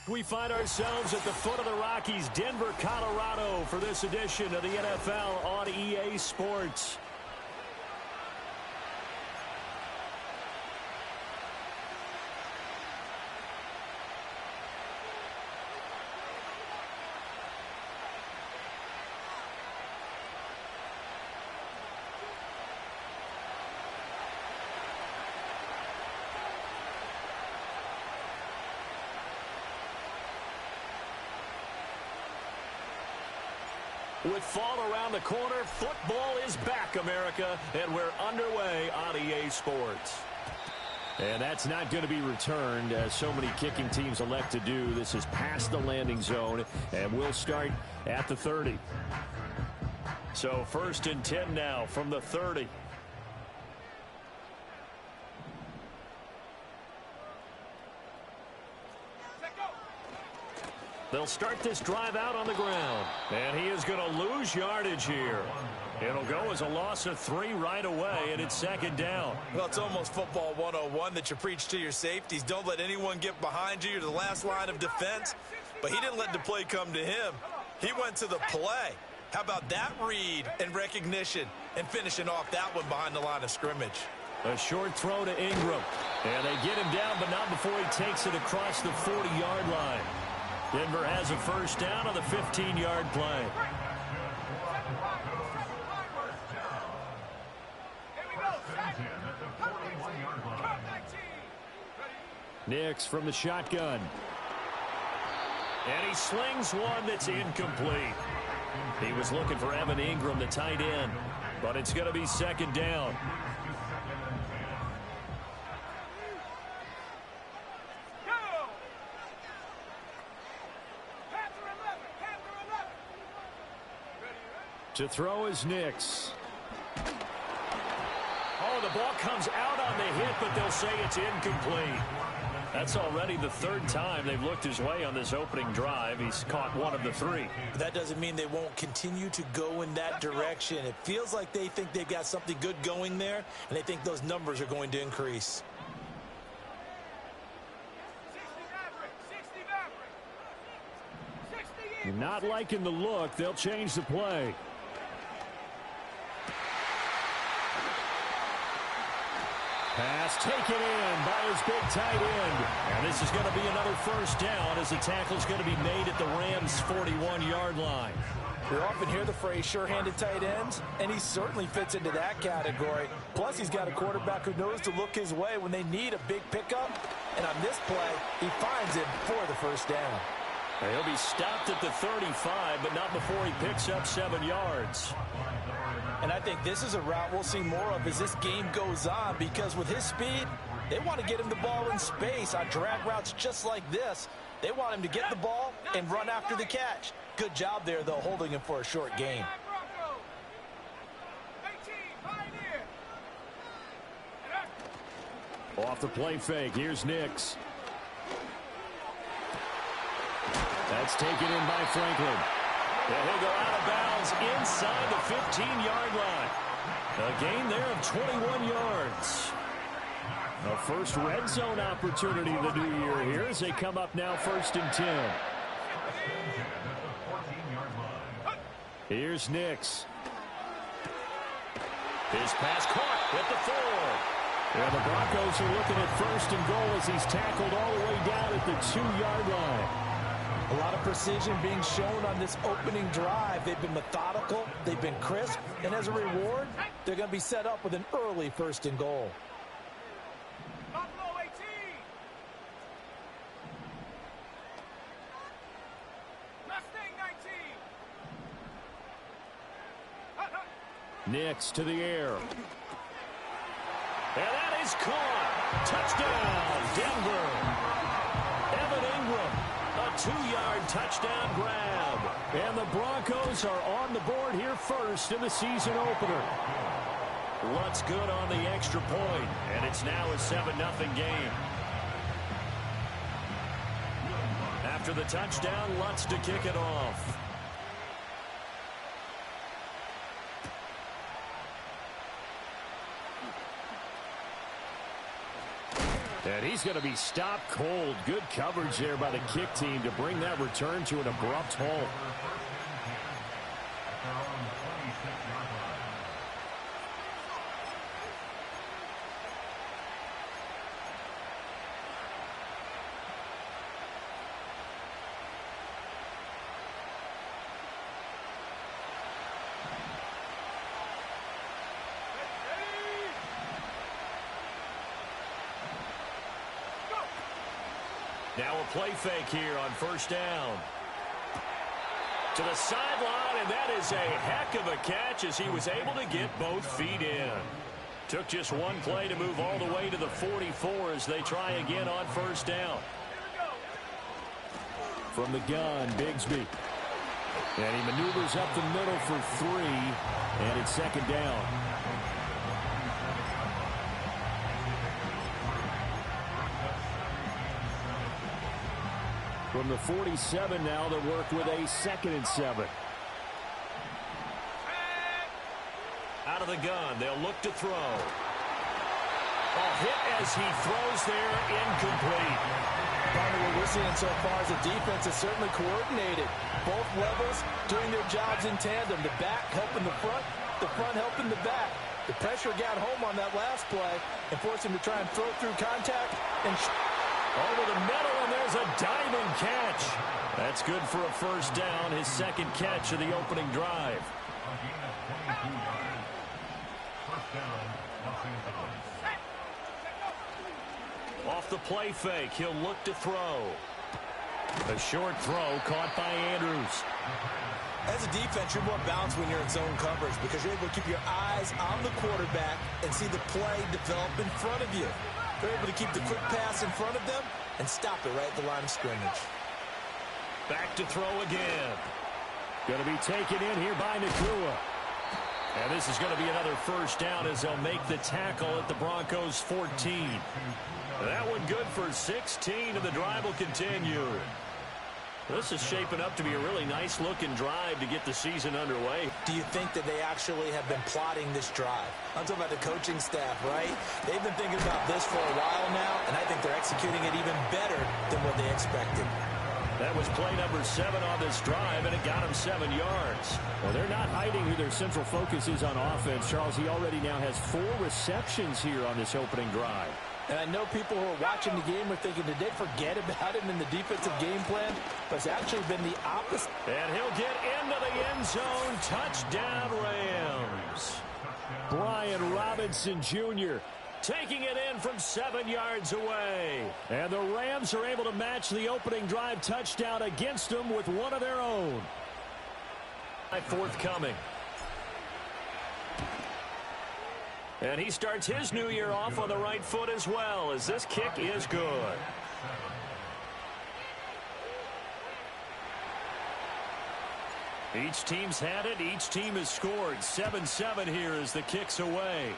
We find ourselves at the foot of the Rockies, Denver, Colorado, for this edition of the NFL on EA Sports. With fall around the corner, football is back, America, and we're underway on EA Sports. And that's not going to be returned, as so many kicking teams elect to do. This is past the landing zone, and we'll start at the 30. So 1st and 10 now from the 30. They'll start this drive out on the ground. And he is going to lose yardage here. It'll go as a loss of 3 right away, and it's 2nd down. Well, it's almost football 101 that you preach to your safeties. Don't let anyone get behind you. You're the last line of defense. But he didn't let the play come to him. He went to the play. How about that read and recognition and finishing off that one behind the line of scrimmage? A short throw to Ingram. And they get him down, but not before he takes it across the 40-yard line. Denver has a 1st down on the 15-yard play. Nix from the shotgun. And he slings one that's incomplete. He was looking for Evan Ingram, the tight end, but it's going to be 2nd down. To throw is Nix. Oh, the ball comes out on the hit, but they'll say it's incomplete. That's already the 3rd time they've looked his way on this opening drive. He's caught 1 of the 3. That doesn't mean they won't continue to go in that direction. It feels like they think they've got something good going there, and they think those numbers are going to increase. Not liking the look. They'll change the play. Pass taken in by his big tight end. And this is going to be another 1st down as the tackle's going to be made at the Rams' 41-yard line. We often hear the phrase sure-handed tight ends, and he certainly fits into that category. Plus, he's got a quarterback who knows to look his way when they need a big pickup. And on this play, he finds him for the 1st down. He'll be stopped at the 35, but not before he picks up 7 yards. And I think this is a route we'll see more of as this game goes on, because with his speed, they want to get him the ball in space on drag routes just like this. They want him to get the ball and run after the catch. Good job there, though, holding him for a short gain. Off the play fake, here's Nix. That's taken in by Franklin. And he'll go out of bounds inside the 15-yard line. A gain there of 21 yards. A first red zone opportunity the new year here as they come up now 1st and 10. Here's Nix. His pass caught at the 4. And the Broncos are looking at 1st and goal as he's tackled all the way down at the 2-yard line. A lot of precision being shown on this opening drive. They've been methodical, they've been crisp, and as a reward, they're going to be set up with an early 1st and goal. Buffalo 18. Mustang 19. Nix to the air. And that is caught. Touchdown, Denver. Evan Ingram. A 2-yard touchdown grab. And the Broncos are on the board here first in the season opener. Lutz good on the extra point, and it's now a 7-0 game. After the touchdown, Lutz to kick it off. And he's going to be stopped cold. Good coverage there by the kick team to bring that return to an abrupt halt. Now a play fake here on first down. To the sideline, and that is a heck of a catch as he was able to get both feet in. Took just one play to move all the way to the 44 as they try again on first down. From the gun, Bigsby. And he maneuvers up the middle for 3, and it's second down. From the 47 now, they work with a 2nd and 7. Out of the gun, they'll look to throw. A hit as he throws there, incomplete. Probably what we're seeing so far as a defense is certainly coordinated. Both levels doing their jobs in tandem. The back helping the front helping the back. The pressure got home on that last play and forced him to try and throw through contact and over the middle, and there's a diving catch. That's good for a first down, his 2nd catch of the opening drive. Off the play fake, he'll look to throw. A short throw caught by Andrews. As a defense, you're more balanced when you're in zone coverage because you're able to keep your eyes on the quarterback and see the play develop in front of you. They're able to keep the quick pass in front of them and stop it right at the line of scrimmage. Back to throw again. Going to be taken in here by Nakua. And this is going to be another first down as they'll make the tackle at the Broncos 14. That one good for 16, and the drive will continue. This is shaping up to be a really nice-looking drive to get the season underway. Do you think that they actually have been plotting this drive? I'm talking about the coaching staff, right? They've been thinking about this for a while now, and I think they're executing it even better than what they expected. That was play number 7 on this drive, and it got him 7 yards. Well, they're not hiding who their central focus is on offense. Charles, he already now has 4 receptions here on this opening drive. And I know people who are watching the game are thinking, did they forget about him in the defensive game plan? But it's actually been the opposite. And he'll get into the end zone. Touchdown, Rams. Brian Robinson Jr. taking it in from 7 yards away. And the Rams are able to match the opening drive touchdown against them with one of their own. Forthcoming. And he starts his new year off on the right foot as well, as this kick is good. Each team's had it. Each team has scored. 7-7 here as the kick's away.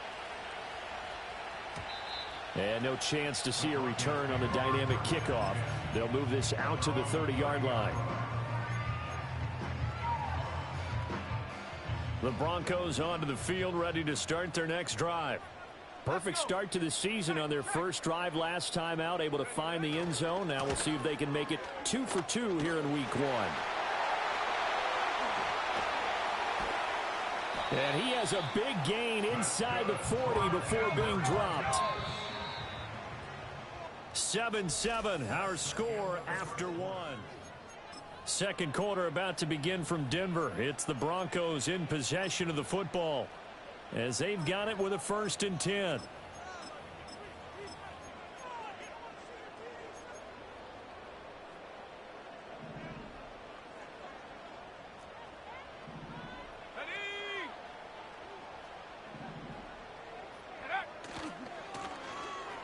And no chance to see a return on the dynamic kickoff. They'll move this out to the 30-yard line. The Broncos onto the field, ready to start their next drive. Perfect start to the season on their first drive last time out, able to find the end zone. Now we'll see if they can make it 2 for 2 here in week 1. And he has a big gain inside the 40 before being dropped. 7-7, our score after 1. Second quarter about to begin from Denver. It's the Broncos in possession of the football as they've got it with a 1st and 10.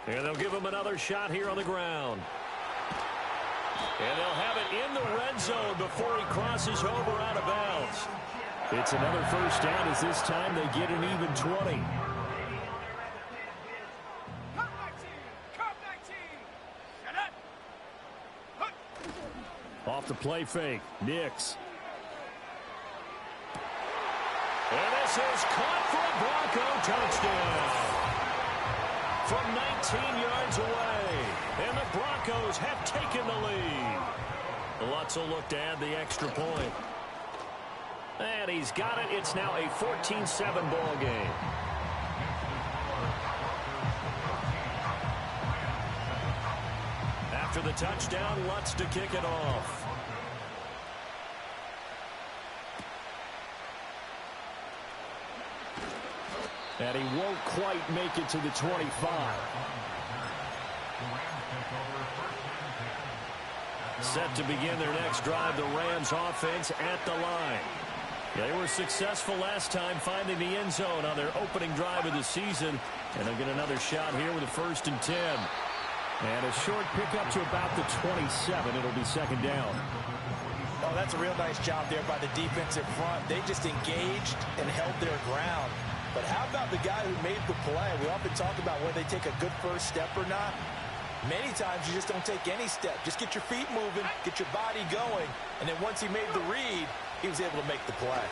And they'll give him another shot here on the ground. And they'll have it in the red zone before he crosses over out of bounds. It's another first down as this time they get an even 20. Off the play fake, Nix. And this is caught for a Bronco touchdown. from 19 yards away. And the Broncos have taken the lead. Lutz will look to add the extra point. And he's got it. It's now a 14-7 ball game. After the touchdown, Lutz to kick it off. And he won't quite make it to the 25. Set to begin their next drive, the Rams offense at the line. They were successful last time finding the end zone on their opening drive of the season. And they'll get another shot here with a 1st and 10. And a short pickup to about the 27. It'll be second down. Oh, that's a real nice job there by the defensive front. They just engaged and held their ground. But how about the guy who made the play? We often talk about whether they take a good first step or not. Many times you just don't take any step. Just get your feet moving, get your body going, and then once he made the read, he was able to make the play.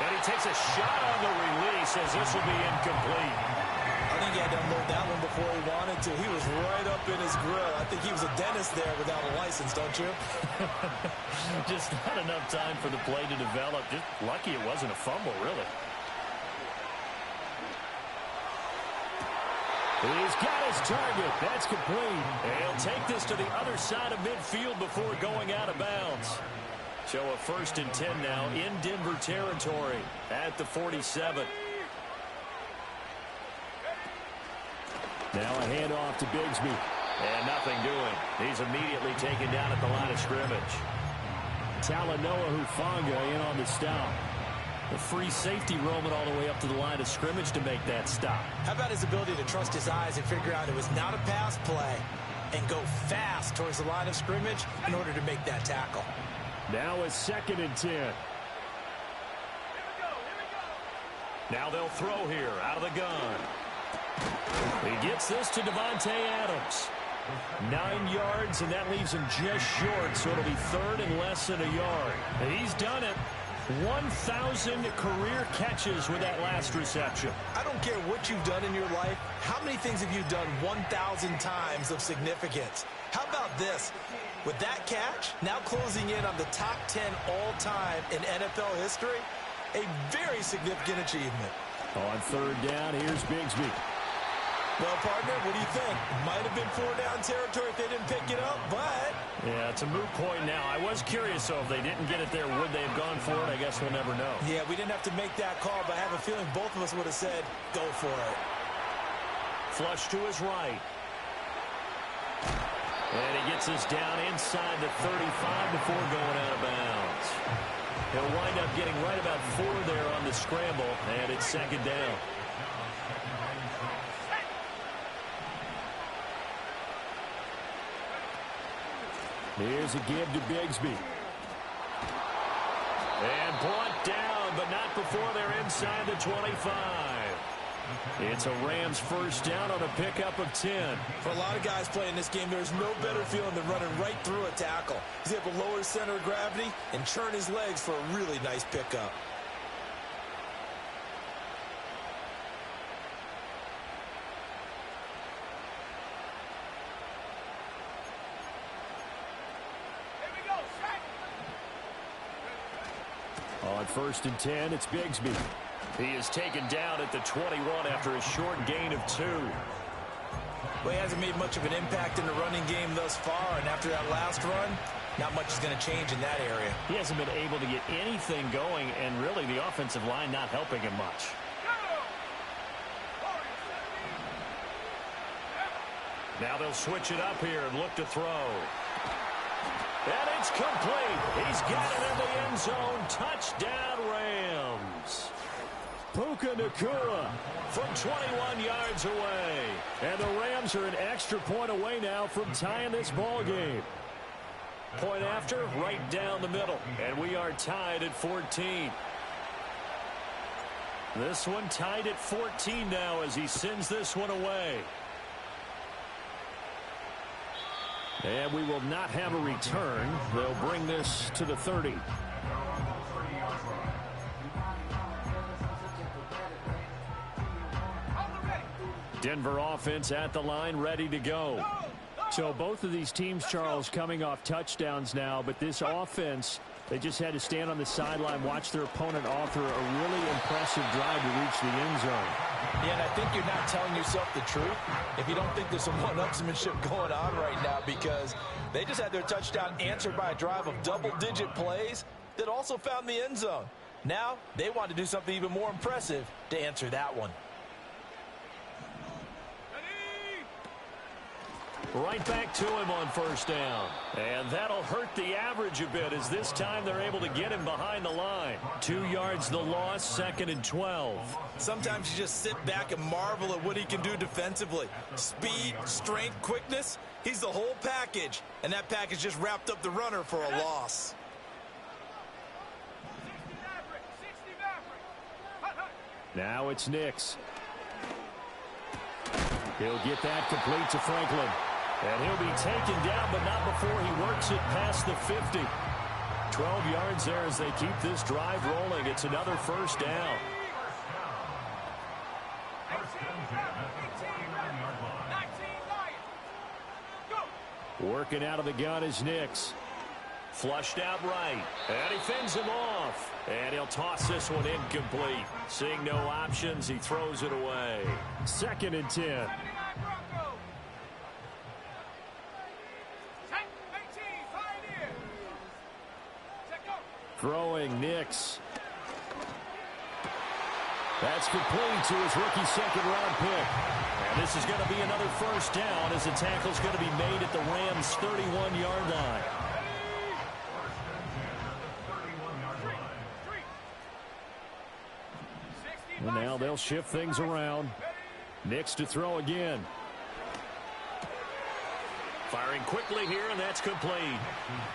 And he takes a shot on the release as this will be incomplete. I think he had to unload that one before he wanted to. He was right up in his grill. I think he was a dentist there without a license, don't you? Just not enough time for the play to develop. Just lucky it wasn't a fumble, really. He's got his target. That's complete. And he'll take this to the other side of midfield before going out of bounds. So a 1st and 10 now in Denver territory at the 47. Now a handoff to Bigsby. And nothing doing. He's immediately taken down at the line of scrimmage. Talanoa Hufanga in on the stop. The free safety roaming all the way up to the line of scrimmage to make that stop. How about his ability to trust his eyes and figure out it was not a pass play and go fast towards the line of scrimmage in order to make that tackle. Now a 2nd and 10. Now they'll throw here out of the gun. He gets this to Devontae Adams. 9 yards, and that leaves him just short, so it'll be 3rd and less than a yard. He's done it. 1,000 career catches with that last reception. I don't care what you've done in your life. How many things have you done 1,000 times of significance? How about this? With that catch, now closing in on the top 10 all-time in NFL history, a very significant achievement. On 3rd down, here's Bigsby. Well, partner, what do you think? Might have been 4-down territory if they didn't pick it up, but... Yeah, it's a moot point now. I was curious, so if they didn't get it there, would they have gone for it? I guess we'll never know. Yeah, we didn't have to make that call, but I have a feeling both of us would have said, go for it. Flush to his right. And he gets us down inside the 35 before going out of bounds. He'll wind up getting right about 4 there on the scramble, and it's 2nd down. Here's a give to Bigsby. And brought down, but not before they're inside the 25. It's a Rams 1st down on a pickup of 10. For a lot of guys playing this game, there's no better feeling than running right through a tackle. He's able to lower his center of gravity and churn his legs for a really nice pickup. On 1st and 10, it's Bigsby. He is taken down at the 21 after a short gain of 2. Well, he hasn't made much of an impact in the running game thus far, and after that last run, not much is going to change in that area. He hasn't been able to get anything going, and really the offensive line not helping him much. Now they'll switch it up here and look to throw. And it's complete. He's got it in the end zone. Touchdown, Rams. Puka Nacua from 21 yards away. And the Rams are an extra point away now from tying this ball game. Point after, right down the middle. And we are tied at 14. This one tied at 14 now as he sends this one away. And we will not have a return. They'll bring this to the 30. Denver offense at the line, ready to go. So both of these teams, Charles, coming off touchdowns now, but this offense, they just had to stand on the sideline, watch their opponent author a really impressive drive to reach the end zone. Yeah, and I think you're not telling yourself the truth if you don't think there's some one-upsmanship going on right now, because they just had their touchdown answered by a drive of double-digit plays that also found the end zone. Now they want to do something even more impressive to answer that one. Right back to him on first down. And that'll hurt the average a bit, as this time they're able to get him behind the line. 2 yards the loss, 2nd and 12. Sometimes you just sit back and marvel at what he can do defensively. Speed, strength, quickness. He's the whole package. And that package just wrapped up the runner for a loss. Now it's Nix. He'll get that complete to Franklin. And he'll be taken down, but not before he works it past the 50. 12 yards there as they keep this drive rolling. It's another first down. Working out of the gun is Nix. Flushed out right. And he fends him off. And he'll toss this one incomplete. Seeing no options, he throws it away. 2nd and 10. Throwing Nix. That's complete to his rookie 2nd-round pick. And this is going to be another first down as the tackle's going to be made at the Rams' 31-yard line. And now they'll shift things around. Nix to throw again. Firing quickly here, and that's complete.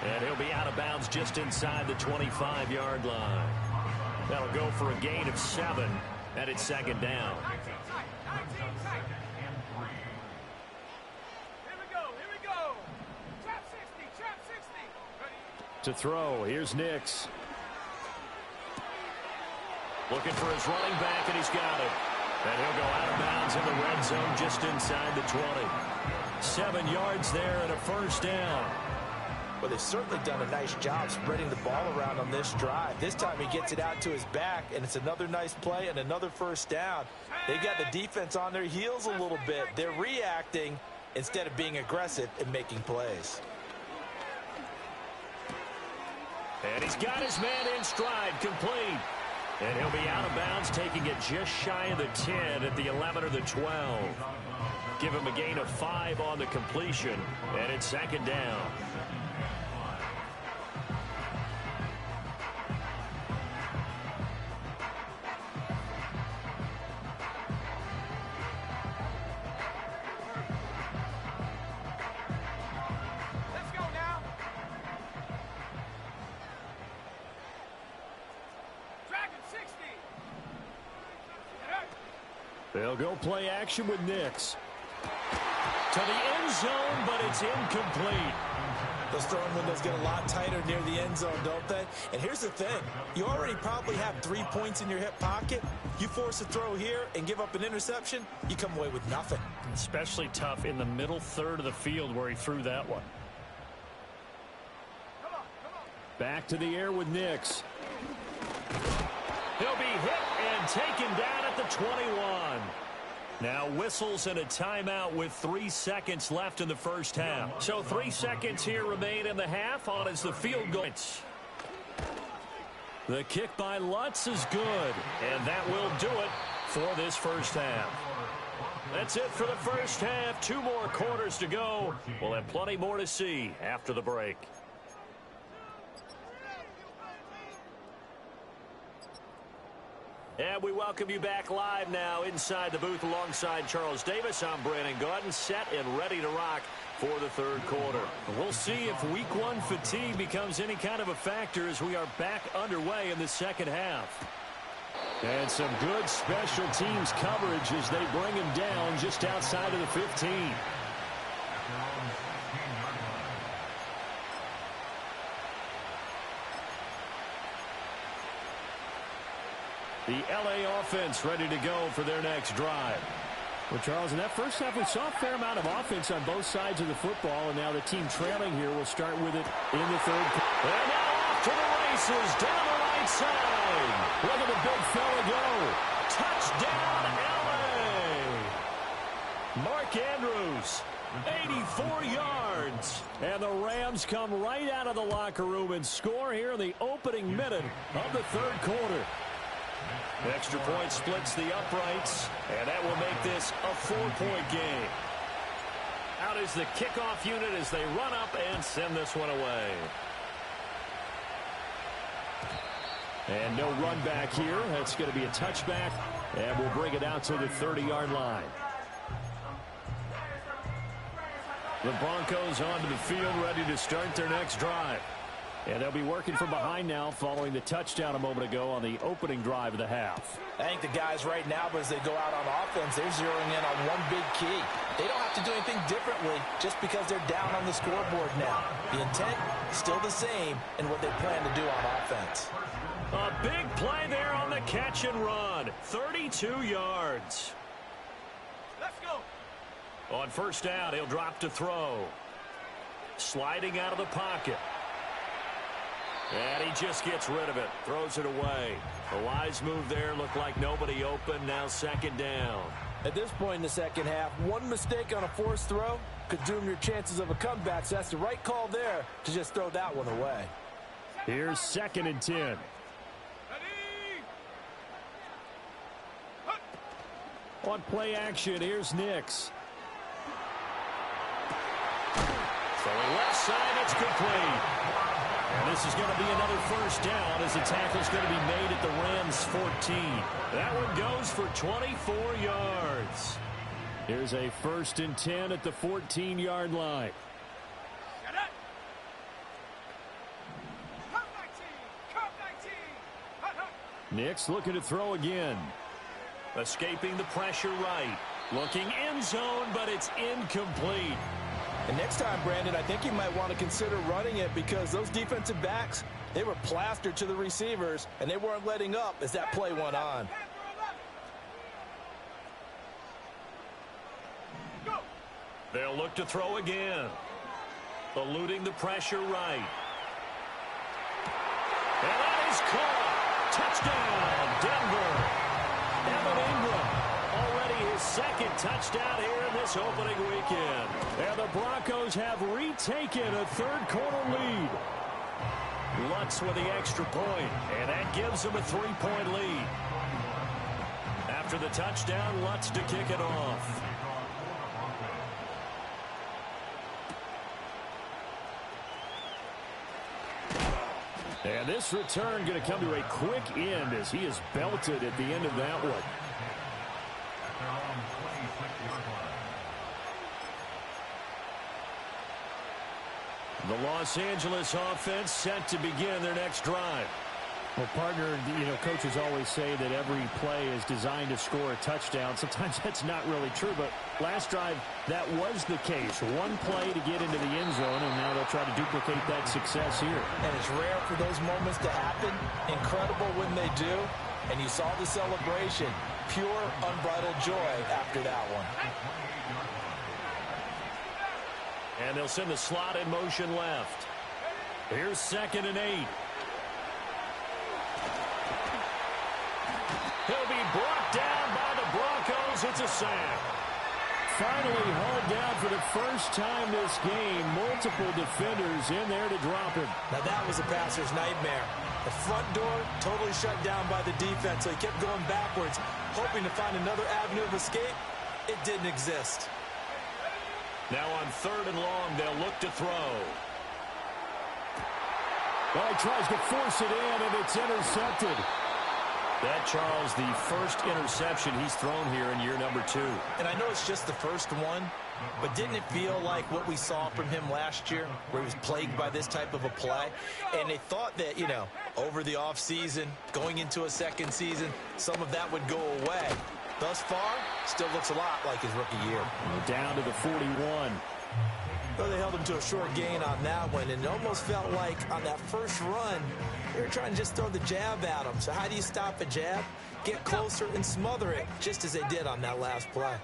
And he'll be out of bounds just inside the 25-yard line. That'll go for a gain of 7, and it's 2nd down. To throw, here's Nix. Looking for his running back, and he's got it. And he'll go out of bounds in the red zone just inside the 20. 7 yards there and a first down. Well, they've certainly done a nice job spreading the ball around on this drive. This time he gets it out to his back, and it's another nice play and another first down. They've got the defense on their heels a little bit. They're reacting instead of being aggressive and making plays. And he's got his man in stride, complete. And he'll be out of bounds, taking it just shy of the 10 at the 11 or the 12. Give him a gain of 5 on the completion, and it's 2nd down. Let's go now. Dragon 60. They'll go play action with Nix. To the end zone, but it's incomplete. Those throwing windows get a lot tighter near the end zone, don't they? And here's the thing. You already probably have 3 points in your hip pocket. You force a throw here and give up an interception, you come away with nothing. Especially tough in the middle third of the field where he threw that one. Back to the air with Nix. He'll be hit and taken down at the 21. Now whistles and a timeout with 3 seconds left in the first half. So 3 seconds here remain in the half on as the field goal. The kick by Lutz is good, and that will do it for this first half. That's it for the first half. 2 more quarters to go. We'll have plenty more to see after the break. And we welcome you back live now inside the booth alongside Charles Davis. I'm Brandon Gaudin, set and ready to rock for the third quarter. We'll see if week 1 fatigue becomes any kind of a factor as we are back underway in the second half. And some good special teams coverage as they bring him down just outside of the 15. The LA offense ready to go for their next drive. Well, Charles, in that first half, we saw a fair amount of offense on both sides of the football, and now the team trailing here will start with it in the third. And now off to the races, down the right side. Look at the big fella go. Touchdown, L.A. Mark Andrews, 84 yards. And the Rams come right out of the locker room and score here in the opening minute of the third quarter. The extra point splits the uprights, and that will make this a 4-point game. Out is the kickoff unit as they run up and send this one away. And no run back here. That's going to be a touchback, and we'll bring it out to the 30-yard line. The Broncos onto the field, ready to start their next drive. And they'll be working from behind now following the touchdown a moment ago on the opening drive of the half. I think the guys right now, as they go out on offense, they're zeroing in on one big key. They don't have to do anything differently just because they're down on the scoreboard now. The intent still the same in what they plan to do on offense. A big play there on the catch and run. 32 yards. Let's go. On first down, he'll drop to throw. Sliding out of the pocket. And he just gets rid of it. Throws it away. The wise move there. Looked like nobody open. Now second down. At this point in the second half, one mistake on a forced throw could doom your chances of a comeback. So that's the right call there to just throw that one away. Here's 2nd and 10. Ready? On play action, here's Nix. Throwing left side, it's complete. And this is going to be another first down as the tackle's going to be made at the Rams' 14. That one goes for 24 yards. Here's a 1st and 10 at the 14-yard line. Get it. Come 19. Hut, hut. Nix looking to throw again. Escaping the pressure right. Looking end zone, but it's incomplete. And next time, Brandon, I think you might want to consider running it because those defensive backs, they were plastered to the receivers, and they weren't letting up as that play went on. Go. They'll look to throw again. Eluding the pressure right. And that is caught. Touchdown, Denver. Evan Ingram, already his 2nd touchdown here in this opening weekend. And the Broncos have retaken a third-quarter lead. Lutz with the extra point, and that gives them a 3-point lead. After the touchdown, Lutz to kick it off. And this return going to come to a quick end as he is belted at the end of that one. The Los Angeles offense set to begin their next drive. Well, partner, coaches always say that every play is designed to score a touchdown. Sometimes that's not really true, but last drive, that was the case. One play to get into the end zone, and now they'll try to duplicate that success here. And it's rare for those moments to happen. Incredible when they do. And you saw the celebration. Pure, unbridled joy after that one. And they'll send the slot in motion left. Here's 2nd and 8. He'll be brought down by the Broncos. It's a sack. Finally hauled down for the first time this game. Multiple defenders in there to drop him. Now that was a passer's nightmare. The front door totally shut down by the defense, so he kept going backwards, hoping to find another avenue of escape. It didn't exist. Now on 3rd and long, they'll look to throw. Well, he tries to force it in, and it's intercepted. That, Charles, the first interception he's thrown here in year number 2. And I know it's just the first one, but didn't it feel like what we saw from him last year, where he was plagued by this type of a play? And they thought that, over the offseason, going into a second season, some of that would go away. Thus far, still looks a lot like his rookie year. Down to the 41. Well, they held him to a short gain on that one, and it almost felt like on that first run, they were trying to just throw the jab at him. So how do you stop a jab? Get closer and smother it, just as they did on that last play.